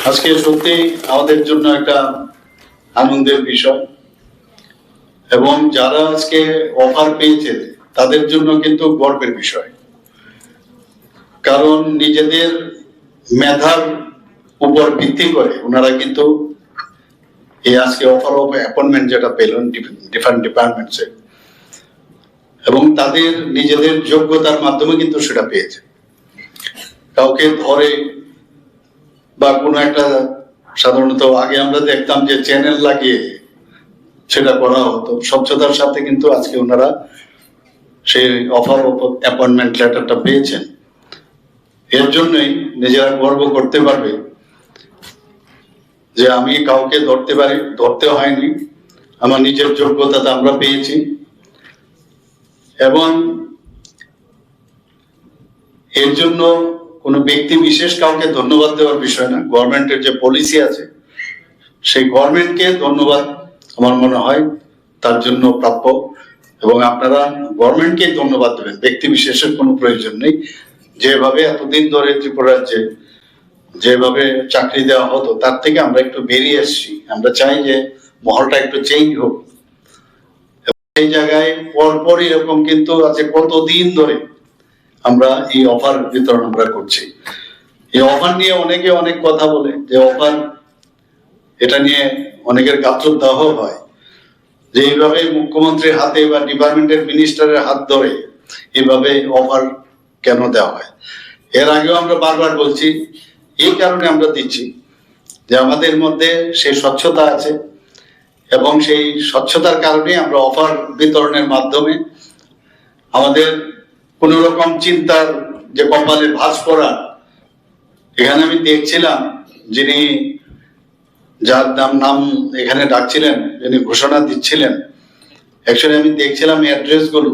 আজকে সত্যি আমাদের জন্য একটা আনন্দের বিষয়, এবং যারা আজকে অফার পেয়েছে তাদের জন্য কিন্তু গর্বের বিষয়। কারণ নিজেদের মেধার উপর ভিত্তি করে ওনারা কিন্তু এই আজকে অফার অফ অ্যাপয়েন্টমেন্ট যেটা পেলেন ডিফারেন্ট ডিপার্টমেন্টসে, এবং তাদের নিজেদের যোগ্যতার মাধ্যমে কিন্তু সেটা পেয়েছে। কাউকে ধরে বা কোনো একটা, সাধারণত আগে আমরা দেখতাম যে চ্যানেল লাগিয়ে সেটা করা হতো, স্বচ্ছতার সাথে কিন্তু আজকে ওনারা সেই অফার অফ অ্যাপয়েন্টমেন্ট লেটারটা পেয়েছেন। এর জন্যই নিজেরা গর্ব করতে পারবে যে আমি কাউকে ধরতে হয়নি, আমার নিজের যোগ্যতাটা আমরা পেয়েছি। এবং এর জন্য কোনো ব্যক্তি বিশেষ কাউকে ধন্যবাদ দেওয়ার বিষয় না, গভর্নমেন্টের যে পলিসি আছে সেই গভর্নমেন্টকে ধন্যবাদ আমার মনে হয় তার জন্য প্রাপ্য। এবং আপনারা গভর্নমেন্টকে ধন্যবাদ দেবেন, ব্যক্তি বিশেষের কোনো প্রয়োজন নেই। যেভাবে এতদিন ধরে ত্রিপুরা রাজ্যে যেভাবে চাকরি দেওয়া হতো তার থেকে আমরা একটু বেরিয়ে এসেছি। আমরা চাই যে মহলটা একটু চেঞ্জ হোক। সেই জায়গায় পরপর এরকম কিন্তু আছে কতদিন ধরে আমরা এই অফার বিতরণ আমরা করছি। এই অফার নিয়ে অনেকে অনেক কথা বলে যে অফার, এটা নিয়ে অনেকের গাত্রদাহ হয় যে এইভাবে মুখ্যমন্ত্রীর হাতে বা ডিপার্টমেন্টের মিনিস্টারের হাত ধরে এইভাবে অফার কেন দেওয়া হয়। এর আগেও আমরা বারবার বলছি, এই কারণে আমরা দিচ্ছি যে আমাদের মধ্যে সেই স্বচ্ছতা আছে, এবং সেই স্বচ্ছতার কারণে আমরা অফার বিতরণের মাধ্যমে আমাদের কোন রকম চিন্তার যে কপালে ভাঁজ পড়া। এখানে আমি দেখছিলাম যিনি যার নাম এখানে ডাকছিলেন, যিনি ঘোষণা দিচ্ছিলেন, অ্যাকচুয়ালি আমি দেখছিলাম অ্যাড্রেস গুলো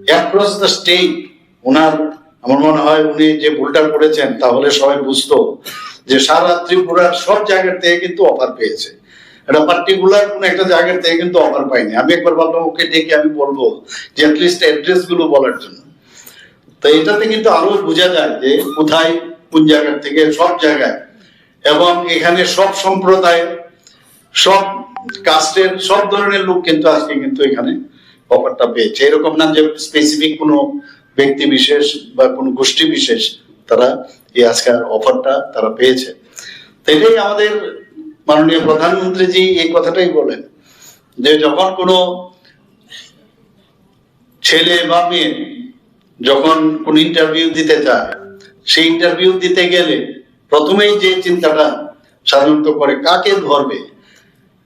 অ্যাক্রস দ্য স্টেট। ওনার আমার মনে হয় উনি যে ভুলটা করেছেন তাহলে সবাই বুঝতো যে সারা ত্রিপুরার সব জায়গার থেকে কিন্তু অফার পেয়েছে, এটা পার্টিকুলার কোন একটা জায়গার থেকে কিন্তু অফার পাইনি। আমি একবার ভাবলাম ওকে ডেকে আমি বলবো যে অ্যাটলিস্ট অ্যাড্রেস গুলো বলার জন্য। তো এটাতে কিন্তু আরো বোঝা যায় যে কোথায় কোন জায়গা থেকে, সব জায়গায়, এবং এখানে সব সম্প্রদায়, সব কাস্টের, সব ধরনের লোক কিন্তু আজকে কিন্তু এখানে অফারটা পেয়েছে। এরকম না যে স্পেসিফিক কোনো ব্যক্তি বিশেষ বা কোনো গোষ্ঠী বিশেষ তারা এই আজকের অফারটা তারা পেয়েছে। তো এটাই আমাদের মাননীয় প্রধানমন্ত্রীজি এই কথাটাই বলেন যে যখন কোনো ছেলে বা মেয়ে যখন কোন ইন্টারভিউ দিতে চায়, সেই ইন্টারভিউ দিতে গেলে প্রথমেই যে চিন্তাটা সাধারণত করে কাকে ধরবে,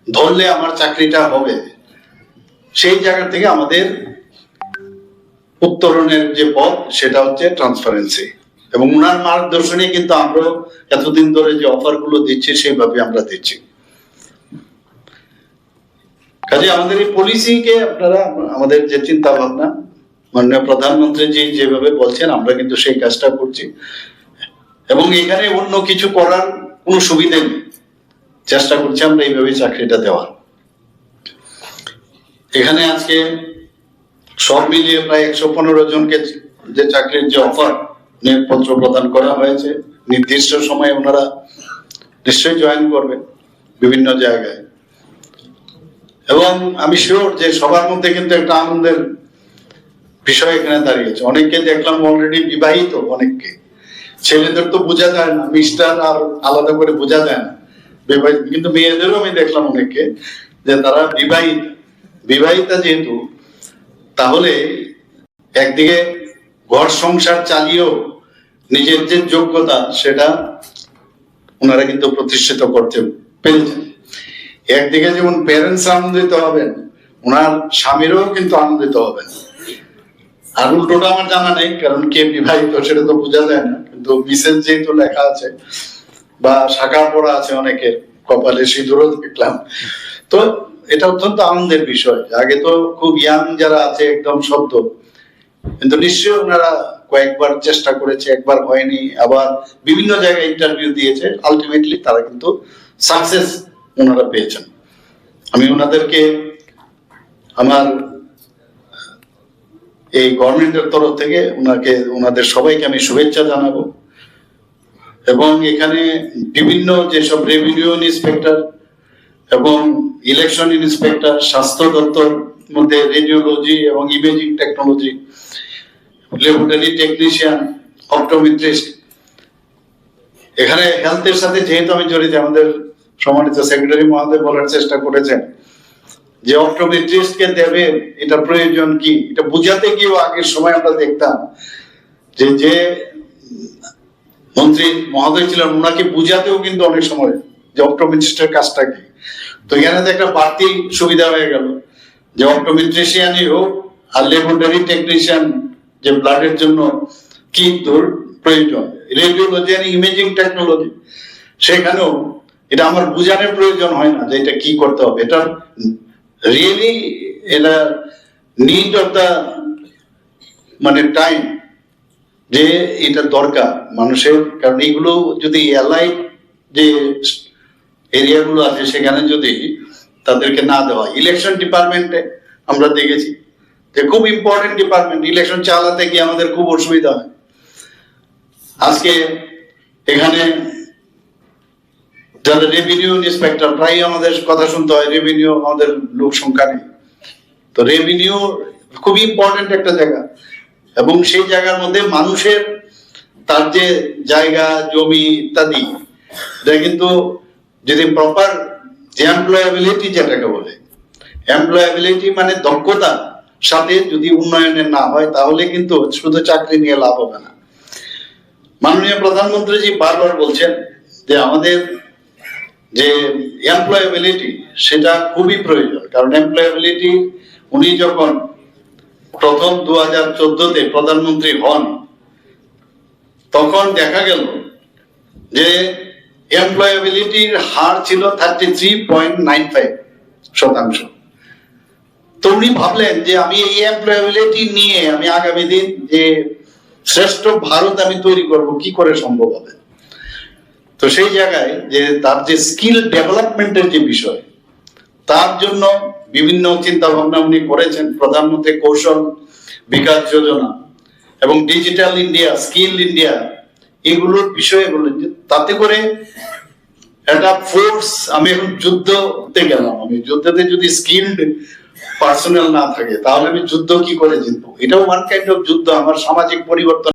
ধরলে আমার চাকরিটা হবে, সেই জায়গা থেকে আমাদের উত্তরণের যে পথ সেটা হচ্ছে ট্রান্সপারেন্সি। এবং উনার মার্গদর্শনে কিন্তু আমরা এতদিন ধরে যে অফার গুলো দিচ্ছি সেইভাবে আমরা দিচ্ছি। কাজে আমাদের এই পলিসিকে আপনারা, আমাদের যে চিন্তা ভাবনা মাননীয় প্রধানমন্ত্রী জি যেভাবে বলছেন আমরা কিন্তু সেই কাজটা করছি। এবং এখানে অন্য কিছু করার কোনো সুবিধা নেই, চেষ্টা করছি আমরা এইভাবে চাকরিটা দেওয়ার। এখানে আজকে সব মিলিয়ে প্রায় 115 জনকে যে চাকরির যে অফার নিয়োগপত্র প্রদান করা হয়েছে, নির্দিষ্ট সময়ে ওনারা নিশ্চয়ই জয়েন করবেন বিভিন্ন জায়গায়। এবং আমি শিওর যে সবার মধ্যে কিন্তু একটা আনন্দের বিষয় এখানে দাঁড়িয়েছে। অনেককে দেখলাম অলরেডি বিবাহিত, অনেককে, ছেলেদের তো বোঝা যায় না, মিস্টার আর আলাদা করে বোঝা যায় না, বিবাহিত, কিন্তু মেয়েদেরও আমি দেখলাম অনেককে যে তারা বিবাহিতা যেহেতু, তাহলে একদিকে ঘর সংসার চালিয়েও নিজের যে যোগ্যতা সেটা ওনারা কিন্তু প্রতিষ্ঠিত করতে পেরেছেন। একদিকে যেমন প্যারেন্টস আনন্দিত হবেন, ওনার স্বামীরও কিন্তু আনন্দিত হবেন। আর উল্টোটা আমার জানা নেই, কারণ কে বিবাহিত সেটা তো বোঝা যায় না, কিন্তু মিসেস যেহেতু লেখা আছে বা শাখা পড়া আছে অনেকের কপালে, সিঁদুরও দেখলাম। তো এটা অত্যন্ত আনন্দের বিষয়। আগে তো খুব ইয়াং যারা আছে একদম সদ্য, কিন্তু নিশ্চয়ই ওনারা কয়েকবার চেষ্টা করেছে, একবার হয়নি, আবার বিভিন্ন জায়গায় ইন্টারভিউ দিয়েছে, আলটিমেটলি তারা কিন্তু সাকসেস ওনারা পেয়েছেন। আমি ওনাদেরকে আমার এই গভর্নমেন্টের তরফ থেকে ওনাদের সবাইকে আমি শুভেচ্ছা জানাবো। এবং এখানে বিভিন্ন যেসব রেভিনিউ ইন্সপেক্টর এবং ইলেকশন ইন্সপেক্টর, স্বাস্থ্য দপ্তর মধ্যে রেডিওলজি এবং imaging technology, laboratory technician, optometrist, এখানে হেলথের সাথে যেহেতু আমি জড়িত, আমাদের সম্মানিত সেক্রেটারি মহোদয় বলার চেষ্টা করেছেন যে অপটোমেট্রিস্ট কে দেবে, এটা প্রয়োজন কি, এটা বুঝাতে গিয়েও আগের সময় আমরা দেখতাম যে মন্ত্রী মহোদয় ছিলেন ওনাকে বুঝাতেও কিন্তু অনেক সময় যে অপটোমেট্রিস্টের কাজটা কি। তো এখানে তো একটা বাড়তি সুবিধা হয়ে গেল যে অপটোমেট্রিশিয়ানই হোক আর ল্যাবরেটরি টেকনিশিয়ান, যে ব্লাডের জন্য কি প্রয়োজন, রেডিওলজি আর ইমেজিং টেকনোলজি, সেখানেও এটা আমার বুঝানোর প্রয়োজন হয় না যে এটা কি করতে হবে। এটা রিয়েলি এটা নিড অফ দা মানে টাইম, যে এটা দরকার মানুষের। কারণ এগুলো যদি এলাইট যে এরিয়াগুলো আছে সেখানে যদি তাদেরকে না দেওয়া, ইলেকশন ডিপার্টমেন্টে আমরা দেখেছি যে খুব ইম্পর্টেন্ট ডিপার্টমেন্ট, ইলেকশন চালাতে গিয়ে আমাদের খুব অসুবিধা হয়। আজকে এখানে যারা রেভিনিউ ইন্সপেক্টর, প্রায় আমাদের কথা শুনতে হয় রেভিনিউ আমাদের লোক সংখ্যা নেই। তো রেভিনিউ খুব ইম্পর্টেন্ট একটা জায়গা, এবং সেই জায়গার মধ্যে মানুষের তার যে জায়গা জমি ইত্যাদি, এটা কিন্তু যদি প্রপার এমপ্লয়াবিলিটি যেটাকে বলে, এমপ্লয়াবিলিটি মানে দক্ষতা সাথে যদি উন্নয়নের না হয় তাহলে কিন্তু শুধু চাকরি নিয়ে লাভ হবে না। মাননীয় প্রধানমন্ত্রীজি বারবার বলছেন যে আমাদের যে এমপ্লয়াবিলিটি সেটা খুবই প্রয়োজন। কারণ এমপ্লয়াবিলিটি উনি যখন প্রথম 2014-তে প্রধানমন্ত্রী হন তখন দেখা গেল যে এমপ্লয়াবিলিটির হার ছিল 33.95%। তো উনি ভাবলেন যে আমি এই এমপ্লয়াবিলিটি নিয়ে আমি আগামী দিন যে শ্রেষ্ঠ ভারত আমি তৈরি করব, কি করে সম্ভব হবে। তো সেই জায়গায় যে তার যে স্কিল ডেভেলপমেন্টের যে বিষয়, তার জন্য বিভিন্ন চিন্তা ভাবনা উনি করেছেন। প্রধানমন্ত্রী কৌশল বিকাশ যোজনা এবং ডিজিটাল ইন্ডিয়া, স্কিল ইন্ডিয়া, এগুলোর বিষয়ে বললেন যে তাতে করে একটা ফোর্স, আমি এখন যুদ্ধতে গেলাম, আমি যুদ্ধতে যদি স্কিলড পার্সোনাল না থাকে তাহলে আমি যুদ্ধ কি করে জিতবো। এটাও ওয়ান কাইন্ড অফ যুদ্ধ, আমার সামাজিক পরিবর্তন